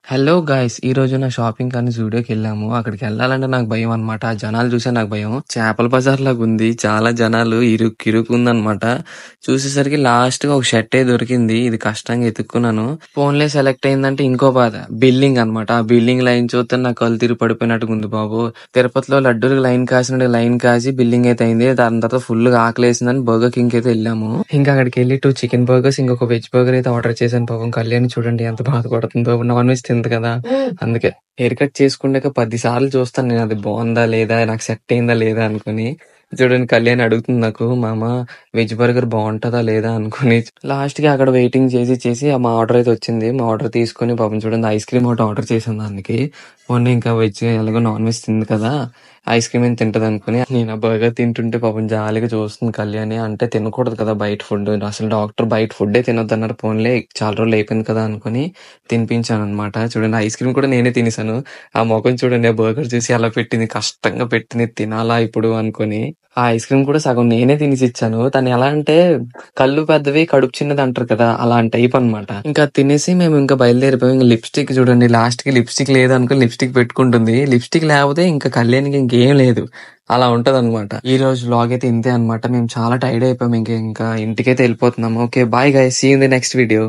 Hello guys! ఈరోజు నా shopping కానీ జూడియోకెళ్ళాము. అక్కడికెళ్ళాలంటే నాకు భయం అనమాట. ఆ జనాలు చూసే నాకు భయం. చేపల బజార్ లాగుంది. చాలా జనాలు ఇరుక్కిరుకుందనమాట. చూసేసరికి లాస్ట్‌గా ఒక షర్టే దొరికింది. ఇది కష్టంగా ఎతుక్కున్నాను. పోన్లే సెలెక్ట్ అయిందంటే ఇంకో బాధ. బిల్లింగ్ అనమాట. ఆ బిల్లింగ్ లైన్ చూత్తే నాకు కళ్ళు తిరిగి పడిపోయినట్టుగుంది బాబు. తిరుపతిలో లడ్డూలకి లైన్ కాసినట్టు లైన్ కాసి బిల్లింగ్ అయితే అయింది. దాని తర్వాత ఫుల్‌గా ఆకలేసిందని బర్గర్ కింగ్‌కి అయితే ఎళ్ళాము. ఇంకా అక్కడికెళ్ళి 2 చికెన్ బర్గర్స్, ఇంకొక వెజ్ బర్గర్ అయితే ఆర్డర్ చేశాను. పాపం కళ్యాణి చూడండి ఎంత బాధపడుతుందో. నాన్ వెజ్ తినదు కదా! అందుకే. హెయిర్ కట్ చేసుకున్నాక 10 సార్లు చూస్తాను నేను అది బావుందా? లేదా? నాకు సెట్ అయిందా? లేదా? అనుకోని. చూడండి కళ్యాణి అడుగుతుంది నాకు, మామ వెజ్ బర్గర్ బావుంటదా? లేదా? అనుకోని. లాస్ట్‌కి అక్కడ వెయిటింగ్ చేసి మా ఆర్డర్ అయితే వచ్చింది. మా ఆర్డర్ తీసుకొని పాపం చూడండి ఐస్ క్రీమ్ ఒకటి ఆర్డర్ చేశాను దానికి. పోనీ ఇంకా వెజ్ ఎలాగో నాన్ వెజ్ తింది కదా! ఐస్ క్రీమ్ ఏం తింటదనుకోని నేను ఆ బర్గర్ తింటుంటే పాపం జాలిగా చూస్తుంది కళ్యాణి. అంటే తినకూడదు కదా బయట ఫుడ్. అసలు డాక్టర్ బయట ఫుడ్డే తినొద్దన్నారు. పోనీలే చాలా రోజులు అయిపోయింది కదా అనుకోని తినిపించాననమాట. చూడండి ఐస్ క్రీమ్ కూడా నేనే తినేసాను. ఆ మొఖం చూడండి ఆ బర్గర్ చూసి ఎలా పెట్టింది. కష్టంగా పెట్టింది తినాలా ఇప్పుడు అనుకోని. ఆ ఐస్ క్రీమ్ కూడా సగం నేనే తినేసిచ్చాను. తను ఎలా అంటే కళ్ళు పెద్దవి, కడుపు చిన్నది అంటారు కదా! అలాంటి టైప్ అనమాట. ఇంకా తినేసి మేము ఇంకా బయలుదేరిపోయాం. ఇంక లిప్‌స్టిక్ చూడండి లాస్ట్‌కి లిప్‌స్టిక్ లేదనుకోని లిప్‌స్టిక్ పెట్టుకుంటుంది. లిప్‌స్టిక్ లేకపోతే ఇంకా కళ్యాణికి ఇంకేం లేదు. అలా ఉంటదనమాట. ఈరోజు వ్లాగ్ అయితే ఇంతే అనమాట. మేము చాలా టైర్డ్ అయిపోయాం. ఇంకా ఇంటికైతే ఎళ్ళిపోతున్నాము. Okay. Bye guys. See you in the next video.